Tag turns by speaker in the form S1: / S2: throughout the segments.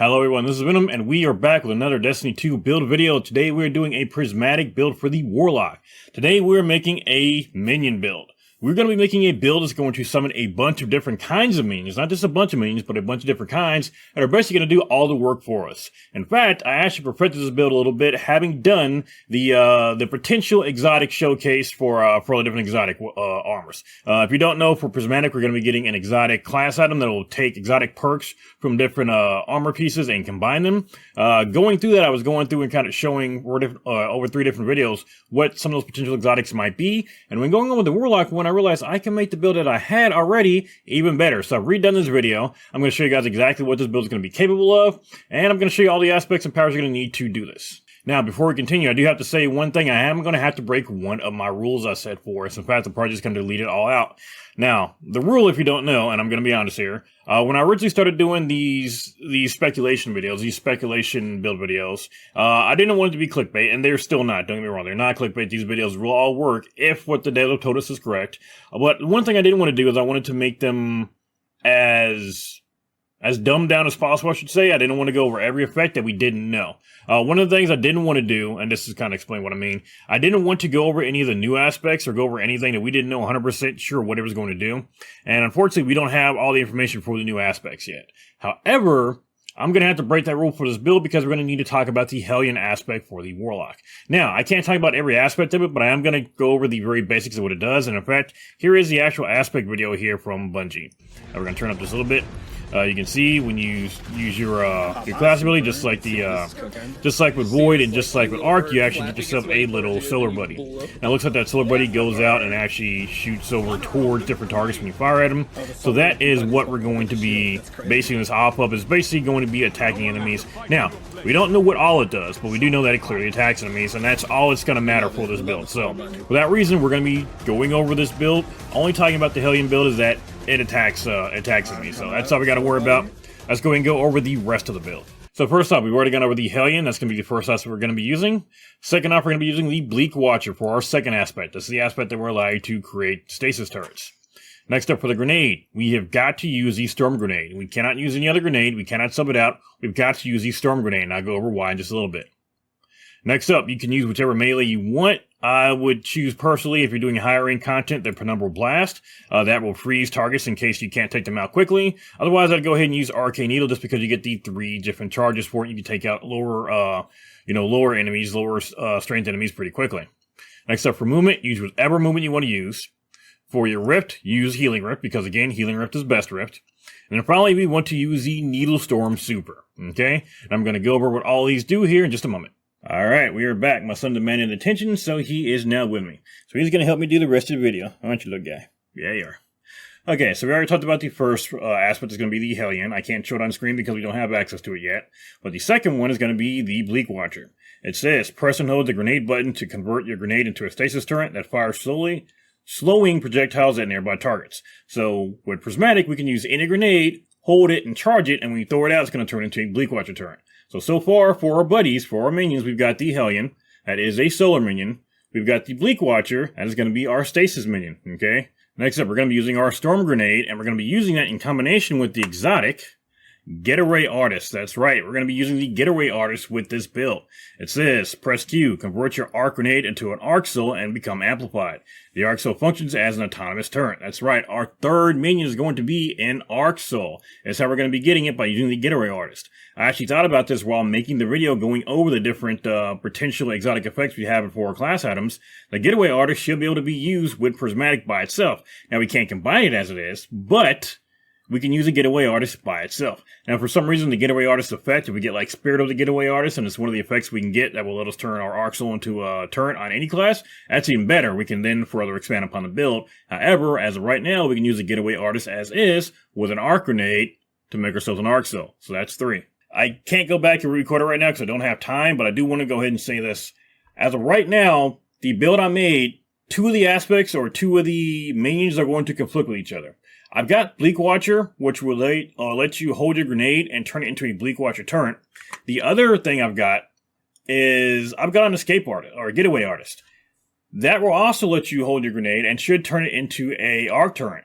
S1: Hello everyone, this is Venom, and we are back with another Destiny 2 build video. Today we're doing a prismatic build for the Warlock. Today we're making a minion build. We're going to be making a build that's going to summon a bunch of different kinds of minions. Not just a bunch of minions, but a bunch of different kinds that are basically going to do all the work for us. In fact, I actually perfected this build a little bit, having done the potential exotic showcase for all the different exotic armors. If you don't know, for prismatic, we're going to be getting an exotic class item that will take exotic perks from different armor pieces and combine them. Going through that, I was going through and kind of showing over 3 different videos what some of those potential exotics might be. And when going on with the Warlock one, I realized I can make the build that I had already even better. So I've redone this video. I'm going to show you guys exactly what this build is going to be capable of, and I'm going to show you all the aspects and powers you're going to need to do this. Now, before we continue, I do have to say one thing. I am going to have to break one of my rules I set for us. In fact, I'm probably just going to delete it all out. Now, the rule, if you don't know, and I'm going to be honest here, when I originally started doing these speculation videos, these speculation build videos, I didn't want it to be clickbait, and they're still not. Don't get me wrong, they're not clickbait. These videos will all work if what the data told us is correct. But one thing I didn't want to do is I wanted to make them as dumbed down as possible, I should say. I didn't want to go over every effect that we didn't know. One of the things I didn't want to do, and this is kind of explain what I mean, I didn't want to go over any of the new aspects or go over anything that we didn't know 100% sure what it was going to do. And unfortunately, we don't have all the information for the new aspects yet. However, I'm going to have to break that rule for this build because we're going to need to talk about the Hellion aspect for the Warlock. Now, I can't talk about every aspect of it, but I am going to go over the very basics of what it does. And in fact, here is the actual aspect video here from Bungie. We're going to turn up this a little bit. You can see when you use your class ability, just like with Void and just like with Arc, you actually get yourself a little solar buddy. Now it looks like that solar buddy goes out and actually shoots over towards different targets when you fire at them. So that is what we're going to be basing this off of. Is basically going to be attacking enemies. Now, we don't know what all it does, but we do know that it clearly attacks enemies, and that's all it's going to matter for this build. So, for that reason, we're going to be going over this build. Only talking about the Hellion build is that it attacks enemies. So that's all we got to worry about. Let's go ahead and go over the rest of the build. So first off, we've already gone over the Hellion. That's going to be the first aspect we're going to be using. Second off, we're going to be using the Bleak Watcher for our second aspect. This is the aspect that we're allowed to create stasis turrets. Next up, for the grenade, we have got to use the Storm Grenade. We cannot use any other grenade. We cannot sub it out. We've got to use the Storm Grenade, and I'll go over why in just a little bit. Next up, you can use whichever melee you want. I would choose personally, if you're doing higher rank content, the Penumbral Blast. That will freeze targets in case you can't take them out quickly. Otherwise, I'd go ahead and use Arcane Needle just because you get the 3 different charges for it. You can take out lower enemies, lower strength enemies pretty quickly. Next up, for movement, use whatever movement you want to use. For your Rift, use Healing Rift because, again, Healing Rift is best Rift. And then finally, we want to use the Needle Storm Super. Okay? And I'm going to go over what all these do here in just a moment. Alright, we are back. My son demanded attention, so he is now with me. So he's going to help me do the rest of the video. Aren't you, little guy? Yeah, you are. Okay, so we already talked about the first aspect is going to be the Hellion. I can't show it on screen because we don't have access to it yet. But the second one is going to be the Bleak Watcher. It says, press and hold the grenade button to convert your grenade into a stasis turret that fires slowly, slowing projectiles at nearby targets. So, with Prismatic, we can use any grenade, hold it, and charge it, and when you throw it out, it's going to turn into a Bleak Watcher turret. So far, for our buddies, for our minions, we've got the Hellion. That is a solar minion. We've got the Bleak Watcher. That is going to be our stasis minion, okay? Next up, we're going to be using our Storm Grenade, and we're going to be using that in combination with the exotic Getaway Artist. That's right, we're going to be using the Getaway Artist with this build. It says, press Q, convert your Arc Grenade into an Arc Soul and become amplified. The Arc Soul functions as an autonomous turret. That's right, our third minion is going to be an Arc Soul. That's how we're going to be getting it, by using the Getaway Artist. I actually thought about this while making the video, going over the different potential exotic effects we have for our class items. The Getaway Artist should be able to be used with Prismatic by itself. Now, we can't combine it as it is, but we can use a Getaway Artist by itself. Now, for some reason, the Getaway Artist effect, if we get like Spirit of the Getaway Artist, and it's one of the effects we can get that will let us turn our Arc Soul into a turret on any class, that's even better. We can then further expand upon the build. However, as of right now, we can use a Getaway Artist as is with an Arc Grenade to make ourselves an Arc Soul. So that's 3. I can't go back and record it right now because I don't have time, but I do want to go ahead and say this. As of right now, the build I made, 2 of the aspects or 2 of the minions are going to conflict with each other. I've got Bleak Watcher, which will let you hold your grenade and turn it into a Bleak Watcher turret. The other thing I've got is I've got an Escape Artist, or a Getaway Artist. That will also let you hold your grenade and should turn it into a Arc turret.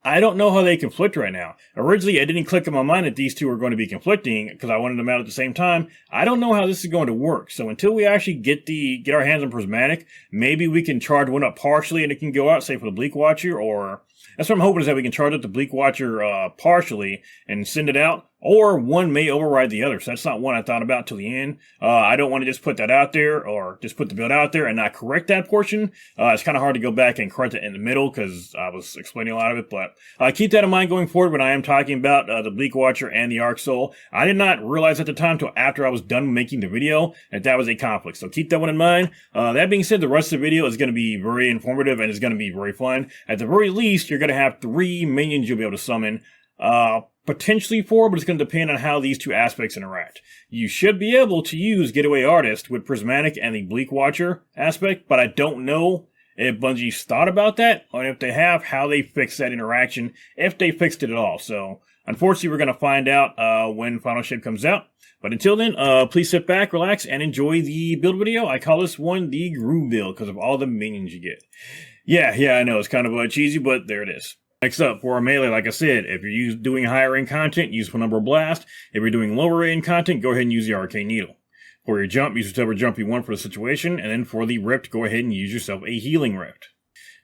S1: I don't know how they conflict right now. Originally, it didn't click in my mind that these two are going to be conflicting because I wanted them out at the same time. I don't know how this is going to work. So until we actually get our hands on Prismatic, maybe we can charge one up partially and it can go out, say for the Bleak Watcher, or that's what I'm hoping is that we can charge up the Bleak Watcher partially and send it out. Or one may override the other. So that's not one I thought about till the end. I don't want to just put that out there or just put the build out there and not correct that portion. It's kind of hard to go back and correct it in the middle because I was explaining a lot of it. But keep that in mind going forward when I am talking about the Bleak Watcher and the Arc Soul. I did not realize at the time till after I was done making the video that was a conflict. So keep that one in mind. That being said, the rest of the video is going to be very informative and it's going to be very fun. At the very least, you're going to have 3 minions you'll be able to summon. Potentially 4, but it's going to depend on how these two aspects interact. You should be able to use Getaway Artist with Prismatic and the Bleak Watcher aspect, but I don't know if Bungie's thought about that, or if they have, how they fix that interaction, if they fixed it at all. So, unfortunately, we're going to find out when Final Shape comes out. But until then, please sit back, relax, and enjoy the build video. I call this one the Groove build because of all the minions you get. Yeah, I know, it's kind of cheesy, but there it is. Next up, for our melee, like I said, if you're doing higher end content, use Penumbral Blast. If you're doing lower end content, go ahead and use the Arcane Needle. For your jump, use whatever jump you want for the situation, and then for the Rift, go ahead and use yourself a Healing Rift.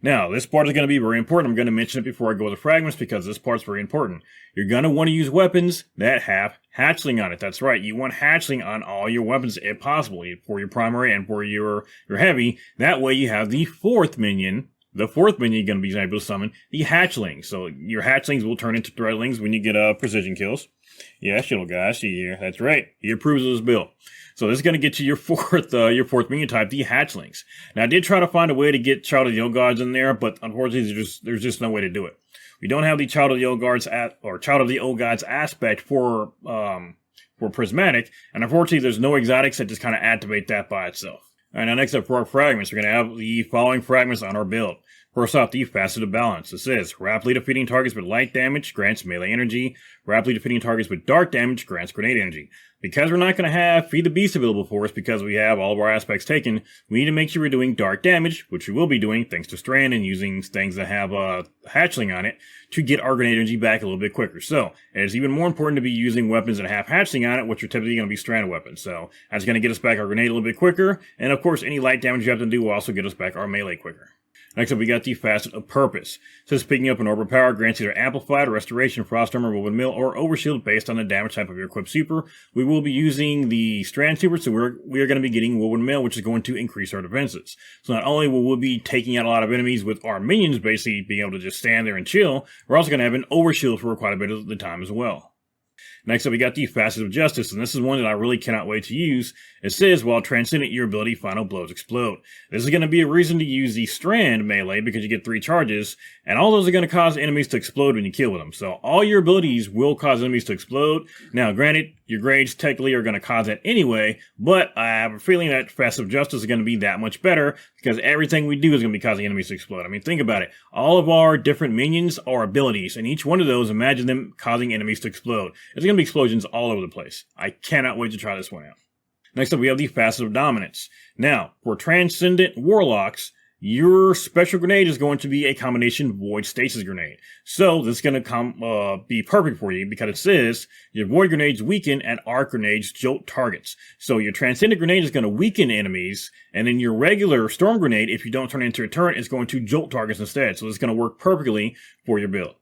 S1: Now, this part is going to be very important. I'm going to mention it before I go to Fragments because this part's very important. You're going to want to use weapons that have Hatchling on it. That's right, you want Hatchling on all your weapons if possible, for your primary and for your heavy. That way you have the 4th minion. The 4th minion you're going to be able to summon, the Hatchlings. So your Hatchlings will turn into Threadlings when you get precision kills. Yeah, little guys, yeah, that's right. He approves of this build. So this is going to get you your 4th minion type, the Hatchlings. Now I did try to find a way to get Child of the Old Gods in there, but unfortunately there's just no way to do it. We don't have the Child of the Old Gods Child of the Old Gods aspect for Prismatic, and unfortunately there's no exotics that just kind of activate that by itself. Alright, now next up for our fragments, we're going to have the following fragments on our build. First off, the Faceted Balance. This is rapidly defeating targets with light damage grants melee energy. Rapidly defeating targets with dark damage grants grenade energy. Because we're not going to have Feed the Beast available for us because we have all of our aspects taken, we need to make sure we're doing dark damage, which we will be doing thanks to Strand and using things that have Hatchling on it to get our grenade energy back a little bit quicker. So, it is even more important to be using weapons that have Hatchling on it, which are typically going to be stranded weapons. So, that's going to get us back our grenade a little bit quicker, and of course, any light damage you have to do will also get us back our melee quicker. Next up, we got the Facet of Purpose. It says picking up an orb of power grants either Amplified, Restoration, Frost Armor, Woven Mill, or Overshield based on the damage type of your equipped super. We will be using the Strand Super, so we are going to be getting Woven Mill, which is going to increase our defenses. So not only will we be taking out a lot of enemies with our minions basically being able to just stand there and chill, we're also going to have an Overshield for quite a bit of the time as well. Next up, we got the Facet of Justice, and this is one that I really cannot wait to use. It says, while transcendent your ability, final blows explode. This is going to be a reason to use the Strand melee because you get 3 charges, and all those are going to cause enemies to explode when you kill with them. So all your abilities will cause enemies to explode. Now, granted, your grades technically are going to cause that anyway, but I have a feeling that Facet of Justice is going to be that much better because everything we do is going to be causing enemies to explode. I mean, think about it. All of our different minions are abilities, and each one of those, imagine them causing enemies to explode. It's going to be explosions all over the place. I cannot wait to try this one out. Next up, we have the Facet of Dominance. Now, for Transcendent Warlocks, your special grenade is going to be a combination Void Stasis grenade. So, this is going to be perfect for you because it says your Void grenades weaken and Arc grenades jolt targets. So, your Transcendent grenade is going to weaken enemies, and then your regular Storm grenade, if you don't turn it into a turret, is going to jolt targets instead. So, this is going to work perfectly for your build.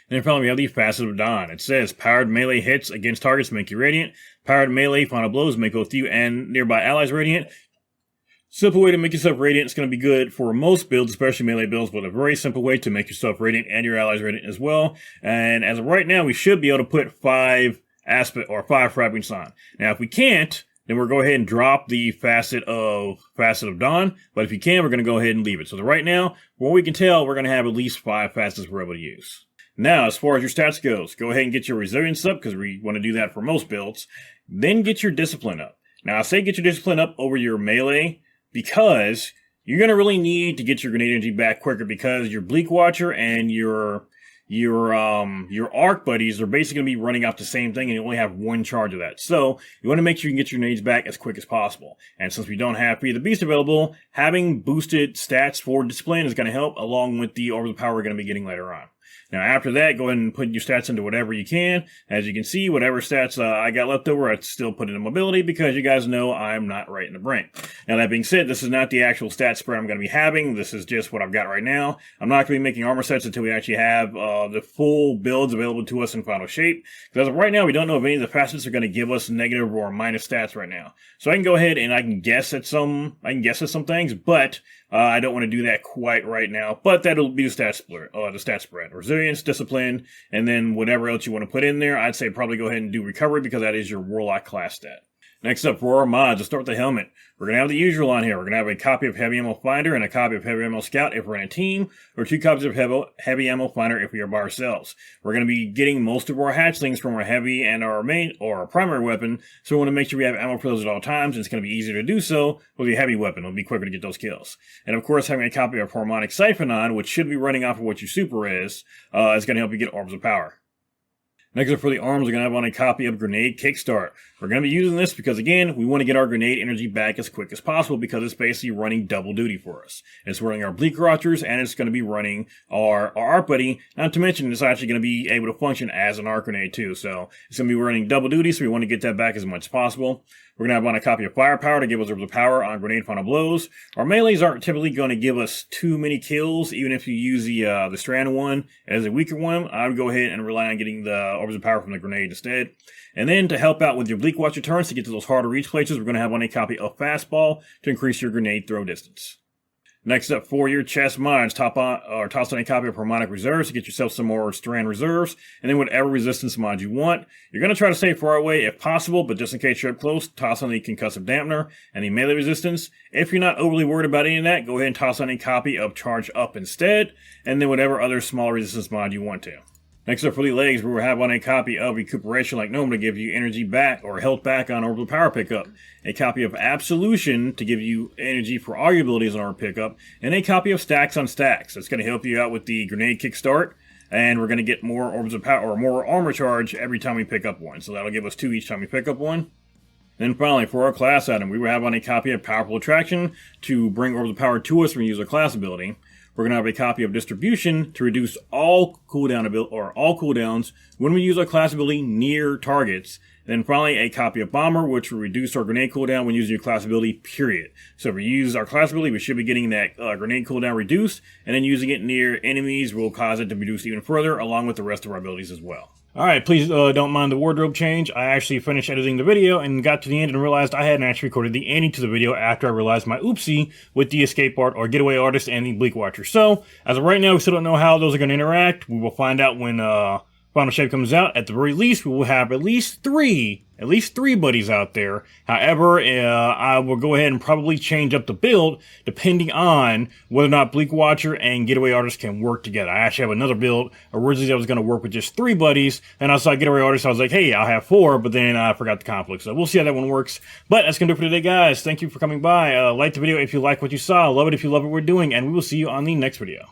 S1: And then finally, we have the Facet of Dawn. It says, powered melee hits against targets make you radiant. Powered melee final blows make both you and nearby allies radiant. Simple way to make yourself radiant. It's going to be good for most builds, especially melee builds, but a very simple way to make yourself radiant and your allies radiant as well. And as of right now, we should be able to put 5 fragments on. Now, if we can't, then we'll go ahead and drop the Facet of Dawn. But if you can, we're going to go ahead and leave it. So right now, from what we can tell, we're going to have at least 5 facets we're able to use. Now, as far as your stats goes, go ahead and get your resilience up because we want to do that for most builds. Then get your discipline up. Now, I say get your discipline up over your melee because you're going to really need to get your grenade energy back quicker because your Bleak Watcher and your arc buddies are basically going to be running off the same thing and you only have 1 charge of that. So, you want to make sure you can get your grenades back as quick as possible. And since we don't have Feed the Beast available, having boosted stats for discipline is going to help along with the orbital power we're going to be getting later on. Now, after that, go ahead and put your stats into whatever you can. As you can see, whatever stats I got left over, I still put into mobility because you guys know I'm not right in the brain. Now, that being said, this is not the actual stat spread I'm going to be having. This is just what I've got right now. I'm not going to be making armor sets until we actually have the full builds available to us in final shape. Because as of right now, we don't know if any of the facets are going to give us negative or minus stats right now. So I can go ahead and I can guess at some things, but I don't want to do that quite right now. But that'll be the stat spread. Resilience, discipline, and then whatever else you want to put in there. I'd say probably go ahead and do recovery because that is your warlock class stat. Next up, for our mods, let's start with the helmet. We're going to have the usual on here. We're going to have a copy of Heavy Ammo Finder and a copy of Heavy Ammo Scout if we're in a team, or 2 copies of Heavy Ammo Finder if we are by ourselves. We're going to be getting most of our hatchlings from our heavy and our main or our primary weapon, so we want to make sure we have ammo for those at all times, and it's going to be easier to do so with a heavy weapon. It'll be quicker to get those kills. And of course, having a copy of Harmonic Siphon on, which should be running off of what your super is going to help you get Orbs of Power. Next up for the arms, we're going to have on a copy of Grenade Kickstart. We're going to be using this because, again, we want to get our grenade energy back as quick as possible because it's basically running double duty for us. It's running our Bleak Archers, and it's going to be running our Arc Buddy. Not to mention, it's actually going to be able to function as an Arc Grenade, too. So it's going to be running double duty, so we want to get that back as much as possible. We're going to have on a copy of Firepower to give us the power on grenade final blows. Our melees aren't typically going to give us too many kills, even if you use the strand one as a weaker one. I would go ahead and rely on getting the Orbs of Power from the grenade instead. And then to help out with your Bleak Watcher turns to get to those harder reach places, we're going to have on a copy of Fastball to increase your grenade throw distance. Next up, for your chest mods, toss on a copy of Harmonic Reserves to get yourself some more Strand Reserves, and then whatever resistance mod you want. You're going to try to stay far away if possible, but just in case you're up close, toss on the Concussive Dampener and the Melee Resistance. If you're not overly worried about any of that, go ahead and toss on a copy of Charge Up instead, and then whatever other small resistance mod you want to. Next up for the legs, we will have on a copy of Recuperation like Gnome to give you energy back or health back on Orbital Power pickup, a copy of Absolution to give you energy for all your abilities on our pickup, and a copy of Stacks on Stacks. That's going to help you out with the Grenade Kickstart, and we're going to get more Orbs of Power or more Armor Charge every time we pick up one. So that'll give us 2 each time we pick up one. Then finally, for our class item, we will have on a copy of Powerful Attraction to bring Orbs of Power to us when we use our class ability. We're going to have a copy of Distribution to reduce all cooldowns when we use our class ability near targets. And then finally, a copy of Bomber, which will reduce our grenade cooldown when using your class ability, period. So if we use our class ability, we should be getting that grenade cooldown reduced, and then using it near enemies will cause it to reduce even further, along with the rest of our abilities as well. Alright, please don't mind the wardrobe change. I actually finished editing the video and got to the end and realized I hadn't actually recorded the ending to the video after I realized my oopsie with the Escape Art or Getaway Artist and the Bleak Watcher. So, as of right now, we still don't know how those are going to interact. We will find out when Final Shape comes out. At the very least, we will have at least three buddies out there. However, I will go ahead and probably change up the build depending on whether or not Bleak Watcher and Getaway Artist can work together. I actually have another build. Originally, I was going to work with just 3 buddies. Then I saw Getaway Artist. I was like, hey, I'll have 4, but then I forgot the conflict. So we'll see how that one works. But that's going to do it for today, guys. Thank you for coming by. Like the video if you like what you saw. Love it if you love what we're doing. And we will see you on the next video.